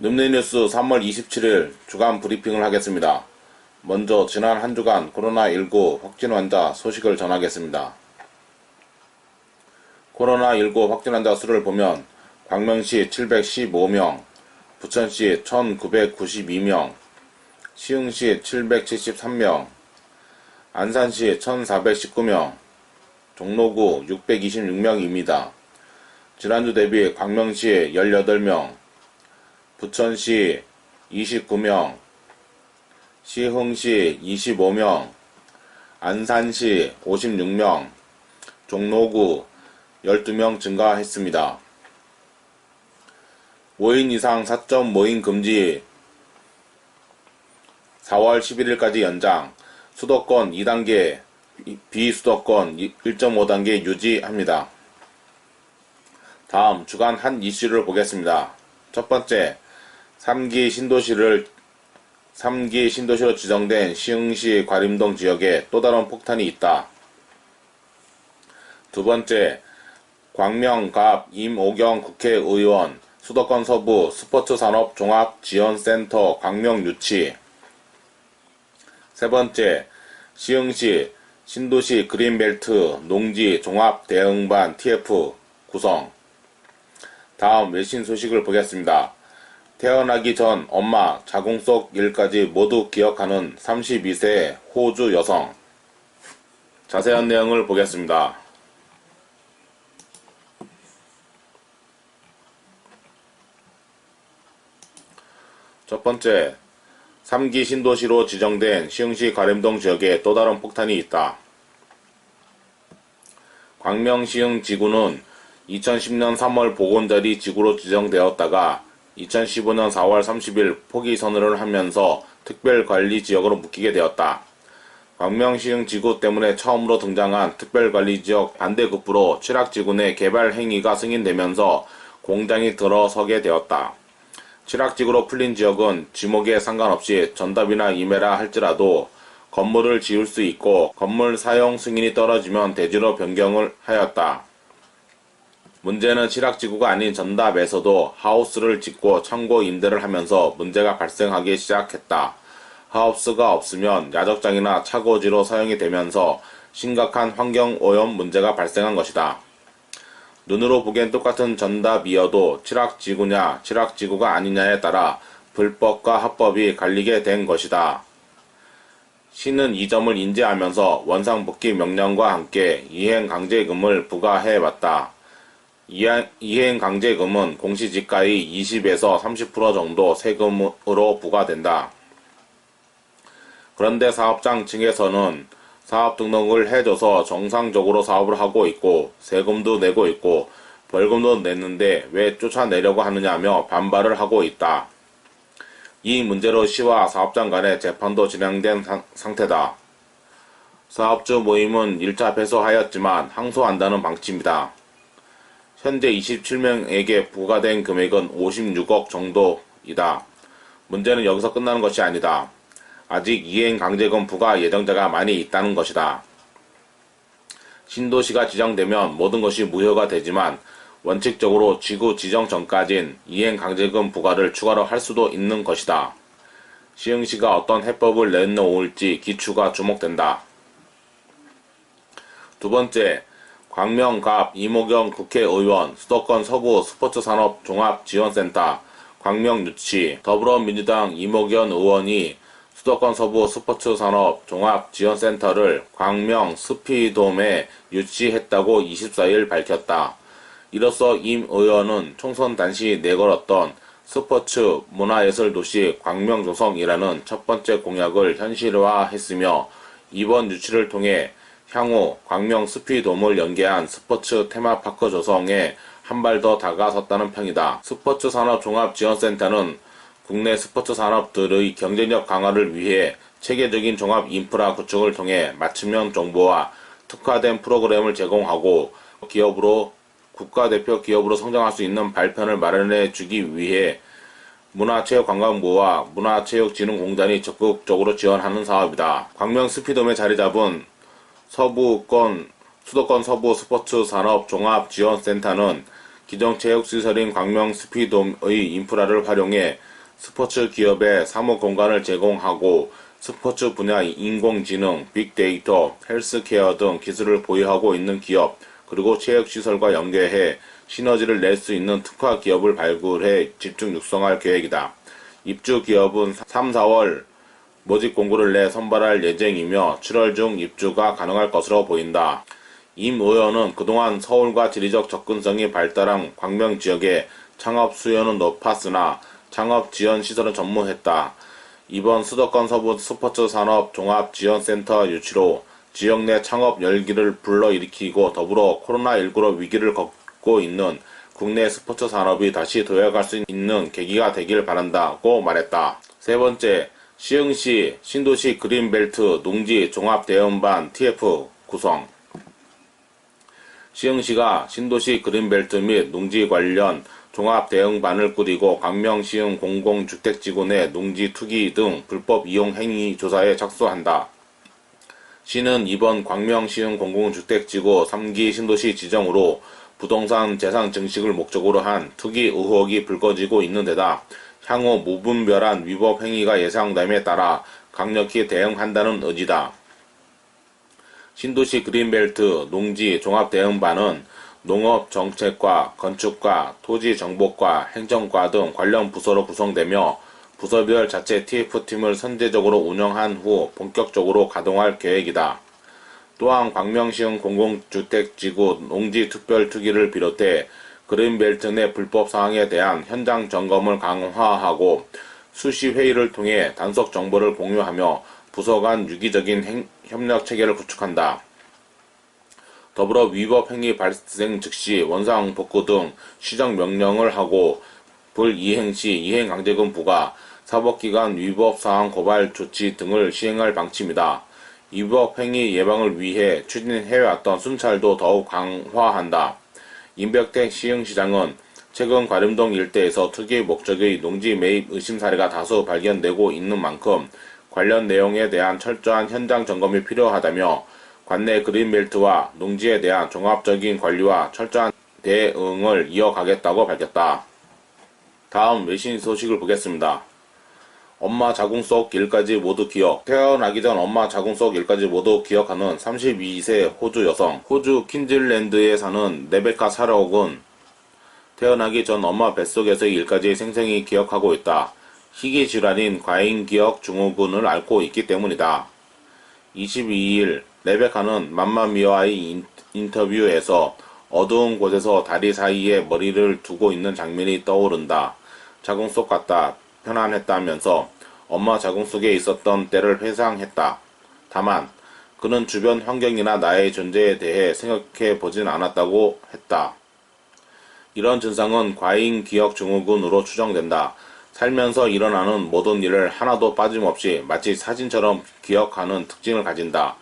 늠내뉴스 3월 27일 주간 브리핑을 하겠습니다. 먼저 지난 한 주간 코로나19 확진 환자 소식을 전하겠습니다. 코로나19 확진 환자 수를 보면 광명시 715명, 부천시 1992명, 시흥시 773명, 안산시 1419명, 종로구 626명입니다. 지난주 대비 광명시 18명, 부천시 29명, 시흥시 25명, 안산시 56명, 종로구 12명 증가했습니다. 5인 이상 사적 모임 금지 4월 11일까지 연장, 수도권 2단계, 비수도권 1.5단계 유지합니다. 다음 주간 한 이슈를 보겠습니다. 첫 번째, 3기 신도시로 지정된 시흥시 과림동 지역에 또 다른 폭탄이 있다. 두 번째, 광명갑 임오경 국회의원 수도권 서부 스포츠산업 종합지원센터 광명 유치. 세 번째, 시흥시 신도시 그린벨트 농지 종합대응반 TF 구성. 다음 외신 소식을 보겠습니다. 태어나기 전 엄마 자궁 속 일까지 모두 기억하는 32세 호주 여성. 자세한 내용을 보겠습니다. 첫 번째, 3기 신도시로 지정된 시흥시 가림동 지역에 또 다른 폭탄이 있다. 광명시흥 지구는 2010년 3월 보건자리 지구로 지정되었다가 2015년 4월 30일 포기 선언을 하면서 특별관리지역으로 묶이게 되었다. 광명시흥 지구 때문에 처음으로 등장한 특별관리지역 반대급부로 취락지구 내 개발 행위가 승인되면서 공장이 들어서게 되었다. 취락지구로 풀린 지역은 지목에 상관없이 전답이나 임해라 할지라도 건물을 지을 수 있고 건물 사용 승인이 떨어지면 대지로 변경을 하였다. 문제는 취락지구가 아닌 전답에서도 하우스를 짓고 창고 임대를 하면서 문제가 발생하기 시작했다. 하우스가 없으면 야적장이나 차고지로 사용이 되면서 심각한 환경오염 문제가 발생한 것이다. 눈으로 보기엔 똑같은 전답이어도 취락지구냐 취락지구가 아니냐에 따라 불법과 합법이 갈리게 된 것이다. 시는 이 점을 인지하면서 원상복귀 명령과 함께 이행강제금을 부과해왔다. 이행강제금은 공시지가의 20에서 30% 정도 세금으로 부과된다. 그런데 사업장 측에서는 사업 등록을 해줘서 정상적으로 사업을 하고 있고 세금도 내고 있고 벌금도 냈는데 왜 쫓아내려고 하느냐며 반발을 하고 있다. 이 문제로 시와 사업장 간의 재판도 진행된 상태다. 사업주 모임은 1차 패소하였지만 항소한다는 방침이다. 현재 27명에게 부과된 금액은 56억 정도이다. 문제는 여기서 끝나는 것이 아니다. 아직 이행강제금 부과 예정자가 많이 있다는 것이다. 신도시가 지정되면 모든 것이 무효가 되지만 원칙적으로 지구 지정 전까진 이행강제금 부과를 추가로 할 수도 있는 것이다. 시흥시가 어떤 해법을 내놓을지 기추가 주목된다. 두 번째, 광명갑 임오경 국회의원 수도권 서부 스포츠산업 종합지원센터 광명 유치. 더불어민주당 임오경 의원이 수도권 서부 스포츠산업 종합지원센터를 광명 스피돔에 유치했다고 24일 밝혔다. 이로써 임 의원은 총선 당시 내걸었던 스포츠 문화예술도시 광명조성이라는 첫 번째 공약을 현실화했으며 이번 유치를 통해 향후 광명 스피돔을 연계한 스포츠 테마파크 조성에 한 발 더 다가섰다는 평이다. 스포츠산업종합지원센터는 국내 스포츠 산업들의 경쟁력 강화를 위해 체계적인 종합 인프라 구축을 통해 맞춤형 정보와 특화된 프로그램을 제공하고 국가대표 기업으로 성장할 수 있는 발판을 마련해 주기 위해 문화체육관광부와 문화체육진흥공단이 적극적으로 지원하는 사업이다. 광명 스피돔에 자리 잡은 수도권 서부 스포츠산업 종합지원센터는 기존 체육시설인 광명 스피돔의 인프라를 활용해 스포츠 기업에 사무 공간을 제공하고 스포츠 분야 인공지능, 빅데이터, 헬스케어 등 기술을 보유하고 있는 기업, 그리고 체육시설과 연계해 시너지를 낼 수 있는 특화 기업을 발굴해 집중 육성할 계획이다. 입주 기업은 3, 4월 모집 공고를 내 선발할 예정이며 7월 중 입주가 가능할 것으로 보인다. 임 의원은 그동안 서울과 지리적 접근성이 발달한 광명 지역에 창업 수요는 높았으나 창업 지원 시설은 전무했다. 이번 수도권 서부 스포츠 산업 종합지원센터 유치로 지역 내 창업 열기를 불러일으키고 더불어 코로나19로 위기를 겪고 있는 국내 스포츠 산업이 다시 도약할 수 있는 계기가 되길 바란다고 말했다. 세 번째, 시흥시 신도시 그린벨트 농지 종합대응반 TF 구성. 시흥시가 신도시 그린벨트 및 농지 관련 종합대응반을 꾸리고 광명시흥 공공주택지구 내 농지 투기 등 불법 이용 행위 조사에 착수한다. 시는 이번 광명시흥 공공주택지구 3기 신도시 지정으로 부동산 재산 증식을 목적으로 한 투기 의혹이 불거지고 있는 데다 향후 무분별한 위법 행위가 예상됨에 따라 강력히 대응한다는 의지다. 신도시 그린벨트 농지 종합대응반은 농업정책과 건축과 토지정보과 행정과 등 관련 부서로 구성되며 부서별 자체 TF팀을 선제적으로 운영한 후 본격적으로 가동할 계획이다. 또한 광명시흥 공공주택지구 농지 특별투기를 비롯해 그린벨트 내 불법 사항에 대한 현장 점검을 강화하고 수시 회의를 통해 단속 정보를 공유하며 부서 간 유기적인 협력 체계를 구축한다. 더불어 위법 행위 발생 즉시 원상 복구 등 시정 명령을 하고 불이행 시 이행강제금 부과, 사법기관 위법 사항 고발 조치 등을 시행할 방침이다. 위법 행위 예방을 위해 추진해왔던 순찰도 더욱 강화한다. 임백택 시흥시장은 최근 과림동 일대에서 투기 목적의 농지 매입 의심 사례가 다수 발견되고 있는 만큼 관련 내용에 대한 철저한 현장 점검이 필요하다며 관내 그린벨트와 농지에 대한 종합적인 관리와 철저한 대응을 이어가겠다고 밝혔다. 다음 외신 소식을 보겠습니다. 엄마 자궁 속 일까지 모두 기억. 태어나기 전 엄마 자궁 속 일까지 모두 기억하는 32세 호주 여성. 호주 퀸즐랜드에 사는 레베카 사라옥은 태어나기 전 엄마 뱃속에서의 일까지 생생히 기억하고 있다. 희귀 질환인 과잉기억 증후군을 앓고 있기 때문이다. 22일 레베카는 맘마미아의 인터뷰에서 어두운 곳에서 다리 사이에 머리를 두고 있는 장면이 떠오른다. 자궁 속 같다. 편안했다면서 엄마 자궁 속에 있었던 때를 회상했다. 다만 그는 주변 환경이나 나의 존재에 대해 생각해 보진 않았다고 했다. 이런 증상은 과잉 기억 증후군으로 추정된다. 살면서 일어나는 모든 일을 하나도 빠짐없이 마치 사진처럼 기억하는 특징을 가진다.